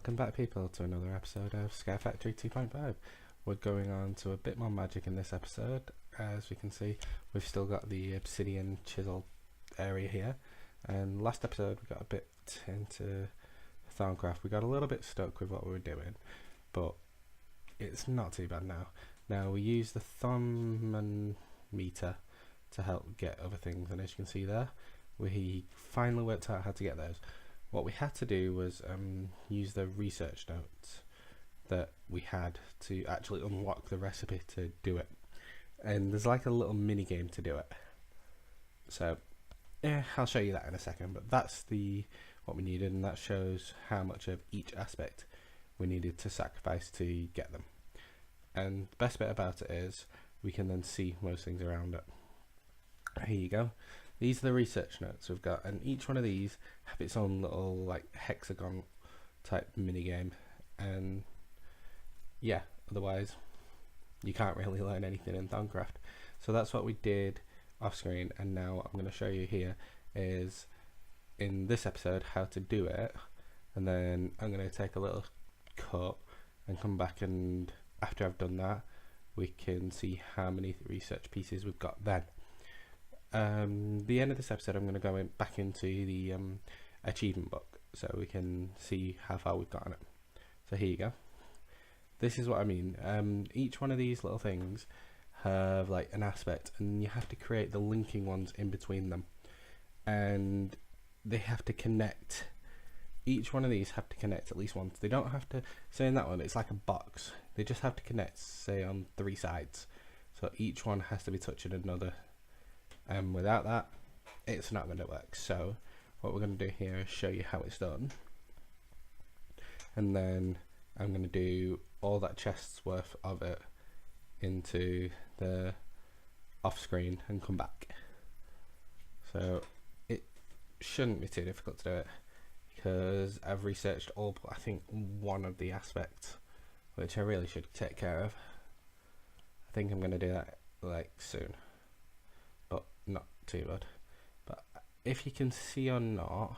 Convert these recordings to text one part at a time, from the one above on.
Welcome back people to another episode of Scare Factory 2.5. We're going on to a bit more magic in this episode. As we can see, we've still got the obsidian chisel area here, and last episode we got a bit into thaumcraft. We got a little bit stuck with what we were doing, but it's not too bad now. Now we use the thaumcraft to help get other things, and as you can see there, we finally worked out how to get those. What we had to do was use the research notes that we had to actually unlock the recipe to do it, and there's like a little mini game to do it. So yeah, I'll show you that in a second, but that's what we needed, and that shows how much of each aspect we needed to sacrifice to get them. And the best bit about it is we can then see most things around it. Here you go. These are the research notes we've got, and each one of these have its own little like hexagon type mini game, and yeah, otherwise you can't really learn anything in thaumcraft. So that's what we did off screen, and now what I'm going to show you here is in this episode how to do it, and then I'm going to take a little cut and come back, and after I've done that we can see how many research pieces we've got then. The end of this episode I'm going to go back into the achievement book so we can see how far we've got on it. So here you go. This is what I mean. Each one of these little things have like an aspect, and you have to create the linking ones in between them, and they have to connect. Each one of these have to connect at least once. They don't have to, say in that one it's like a box, they just have to connect, say on 3 sides, so each one has to be touching another. Without that, it's not going to work. So what we're going to do here is show you how it's done, and then I'm going to do all that chest's worth of it into the off screen and come back. So it shouldn't be too difficult to do it, because I've researched all but I think one of the aspects, which I really should take care of. I think I'm going to do that like soon, not too bad. But if you can see or not,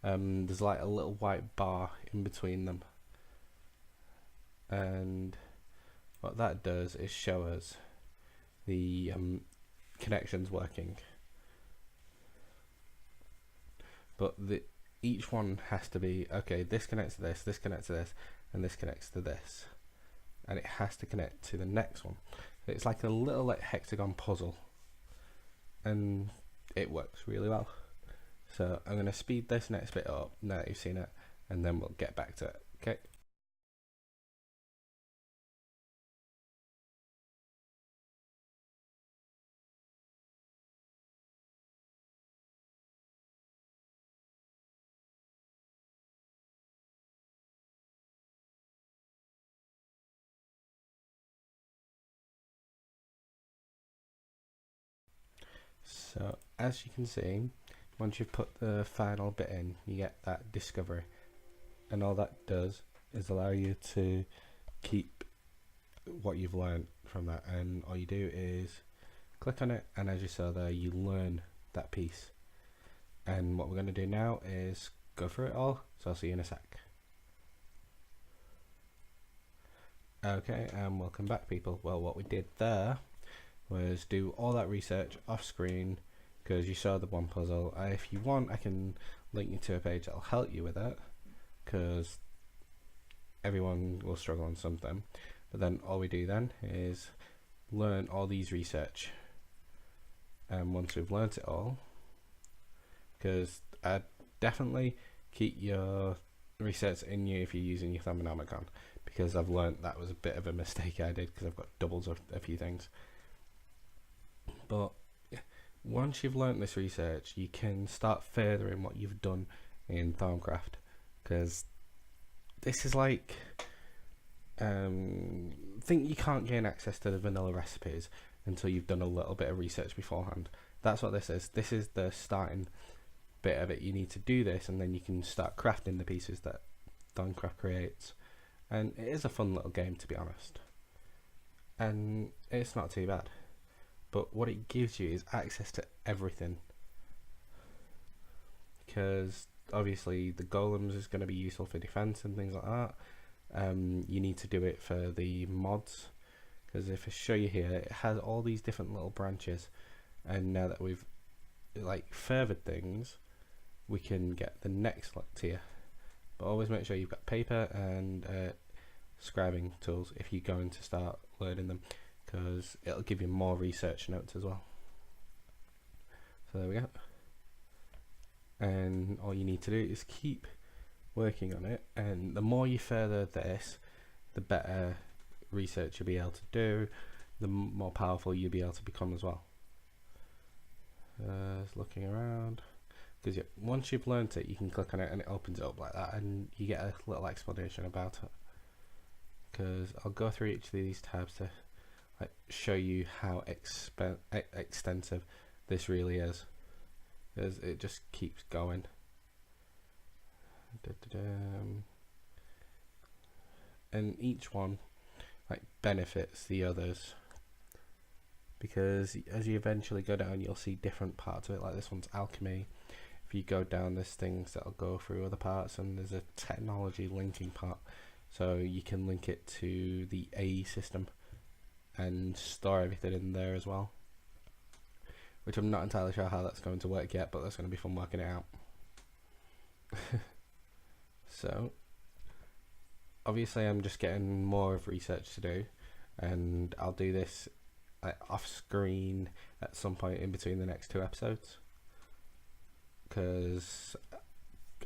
there's like a little white bar in between them, and what that does is show us the connections working, but each one has to be okay. This connects to this, this connects to this, and this connects to this, and it has to connect to the next one. It's like a little like hexagon puzzle, and it works really well. So I'm going to speed this next bit up now that you've seen it, and then we'll get back to it. Okay. So as you can see, once you've put the final bit in, you get that discovery, and all that does is allow you to keep what you've learned from that, and all you do is click on it, and as you saw there, you learn that piece. And what we're going to do now is go through it all, so I'll see you in a sec. Okay, and welcome back people. Well, what we did there was do all that research off screen, because you saw the one puzzle. If you want, I can link you to a page that'll help you with it, because everyone will struggle on something. But then all we do then is learn all these research, and once we've learnt it all, because I'd definitely keep your research in you if you're using your thermonomicon, because I've learnt that was a bit of a mistake I did, because I've got doubles of a few things. But once you've learnt this research, you can start furthering what you've done in thaumcraft, because this is like think you can't gain access to the vanilla recipes until you've done a little bit of research beforehand. That's what this is. This is the starting bit of it. You need to do this, and then you can start crafting the pieces that thaumcraft creates, and it is a fun little game, to be honest, and it's not too bad. But what it gives you is access to everything, because obviously the golems is going to be useful for defense and things like that. You need to do it for the mods, because if I show you here, it has all these different little branches, and now that we've like furthered things, we can get the next tier. But always make sure you've got paper and scribing tools if you're going to start learning them, because it'll give you more research notes as well. So there we go. And all you need to do is keep working on it, and the more you further this, the better research you'll be able to do, the more powerful you'll be able to become as well. Just looking around, because yeah, once you've learnt it, you can click on it and it opens it up like that, and you get a little explanation about it. Because I'll go through each of these tabs to like show you how extensive this really is, because it just keeps going. And each one like benefits the others, because as you eventually go down, you'll see different parts of it. Like this one's alchemy. If you go down, there's things that'll go through other parts, and there's a technology linking part, so you can link it to the AE system and store everything in there as well, which I'm not entirely sure how that's going to work yet, but that's going to be fun working it out. So obviously I'm just getting more of research to do, and I'll do this off screen at some point in between the next 2 episodes, because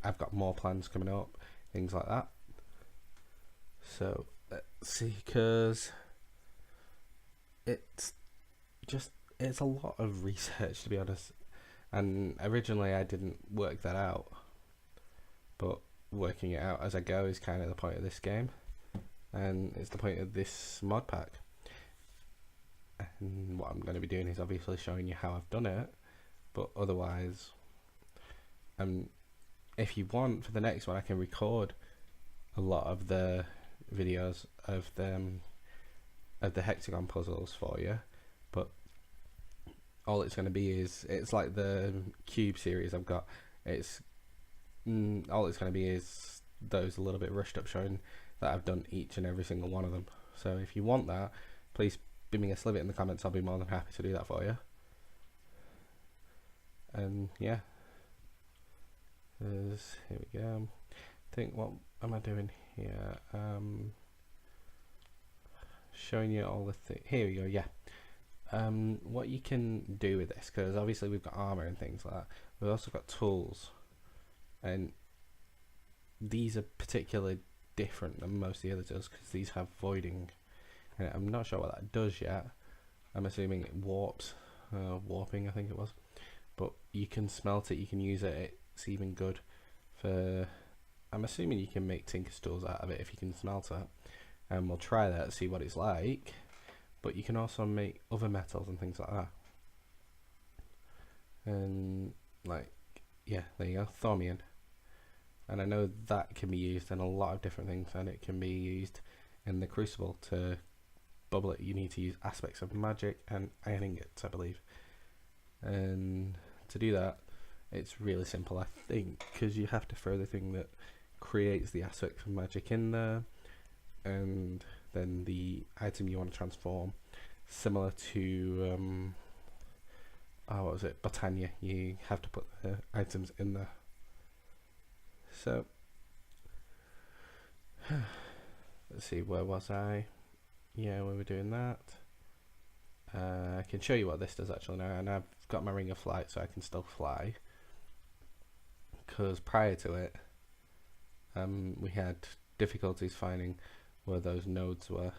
I've got more plans coming up, things like that. So let's see, because it's a lot of research, to be honest, and originally I didn't work that out, but working it out as I go is kind of the point of this game, and it's the point of this mod pack. And what I'm going to be doing is obviously showing you how I've done it, but otherwise, if you want, for the next one I can record a lot of the videos of the hexagon puzzles for you, but all it's going to be is, it's like the cube series I've got, all it's going to be is those a little bit rushed up, showing that I've done each and every single one of them. So if you want that, please give me a slivet in the comments. I'll be more than happy to do that for you. And yeah, here we go. I think, what am I doing here? Showing you all the things. Here we go. Yeah. What you can do with this, because obviously we've got armor and things like that, we've also got tools, and these are particularly different than most of the other tools, because these have voiding, and I'm not sure what that does yet. I'm assuming it warps, warping I think it was, but you can smelt it, you can use it. It's even good for, I'm assuming you can make tinker's tools out of it if you can smelt it, and we'll try that, see what it's like. But you can also make other metals and things like that, and like, yeah, there you go, thaumium. And I know that can be used in a lot of different things, and it can be used in the crucible to bubble it. You need to use aspects of magic and iron ingots, I believe, and to do that it's really simple, I think, because you have to throw the thing that creates the aspects of magic in there, and then the item you want to transform, similar to what was it, Botania, you have to put the items in there. So let's see, where was I? Yeah, we were doing that. I can show you what this does actually now, and I've got my ring of flight, so I can still fly, because prior to it we had difficulties finding where those nodes were,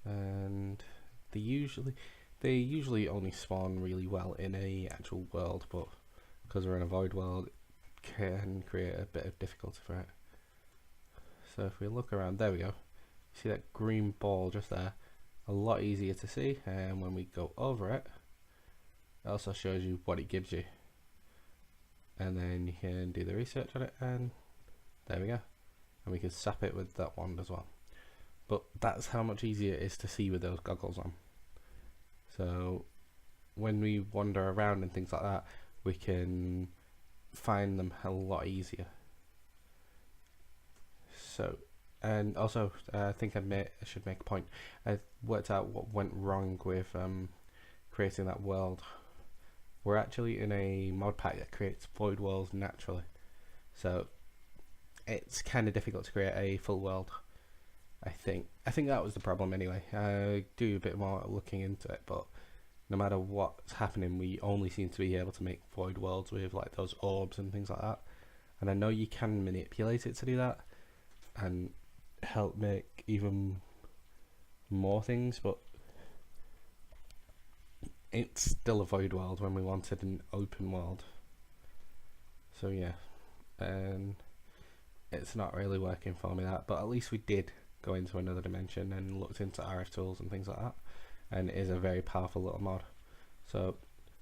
and they usually only spawn really well in a actual world, but because we're in a void world, it can create a bit of difficulty for it. So if we look around, there we go, see that green ball just there, a lot easier to see, and when we go over it, it also shows you what it gives you, and then you can do the research on it, and there we go, and we can sap it with that wand as well. But that's how much easier it is to see with those goggles on. So when we wander around and things like that, we can find them a lot easier. So, and also I think I should make a point. I worked out what went wrong with creating that world. We're actually in a mod pack that creates void worlds naturally, so it's kind of difficult to create a full world. I think that was the problem anyway. I do a bit more looking into it, but no matter what's happening, we only seem to be able to make void worlds with like those orbs and things like that. And I know you can manipulate it to do that and help make even more things, but it's still a void world when we wanted an open world. So yeah, and it's not really working for me, that, but at least we did go into another dimension and looked into RF tools and things like that, and it is a very powerful little mod. So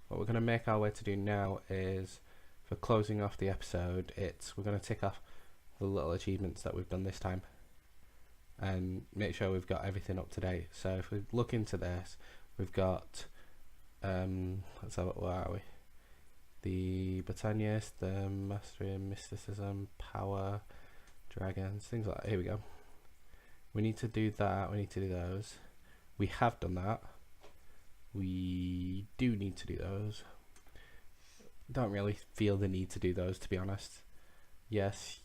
what we're going to make our way to do now is, for closing off the episode, we're going to tick off the little achievements that we've done this time and make sure we've got everything up to date. So if we look into this, we've got let's have it, where are we? The Botanist, the Mastery and Mysticism, Power, Dragons, things like that. Here we go. We need to do that, we need to do those. We have done that. We do need to do those. Don't really feel the need to do those, to be honest. Yes.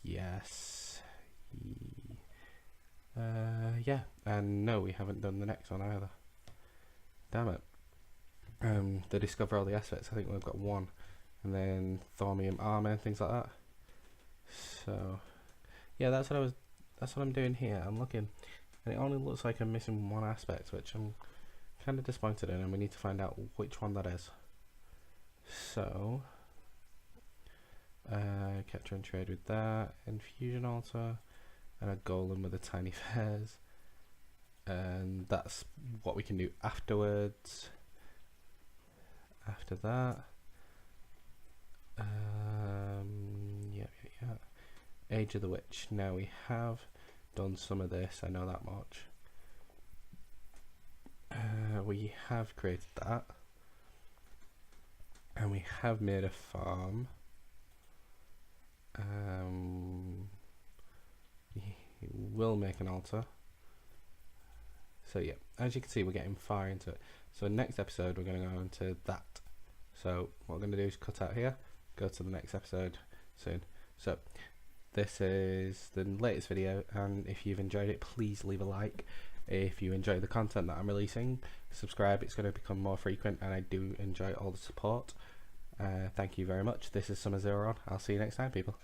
Yeah, and no, we haven't done the next one either. Damn it. The discover all the aspects, I think we've got one. And then thaumium armor and things like that. So yeah, that's what I'm doing here. I'm looking, and it only looks like I'm missing one aspect, which I'm kind of disappointed in, and we need to find out which one that is. So capture and trade with that, infusion altar, and a golem with a tiny fairs, and that's what we can do afterwards. After that, yeah. Age of the Witch. Now we have done some of this, I know that much. We have created that, and we have made a farm. We will make an altar. So yeah, as you can see, we're getting far into it. So next episode we're going to go into that. So what we're going to do is cut out here, go to the next episode soon. So this is the latest video, and if you've enjoyed it, please leave a like. If you enjoy the content that I'm releasing, subscribe. It's going to become more frequent, and I do enjoy all the support. Thank you very much. This is Summer Zero on. I'll see you next time, people.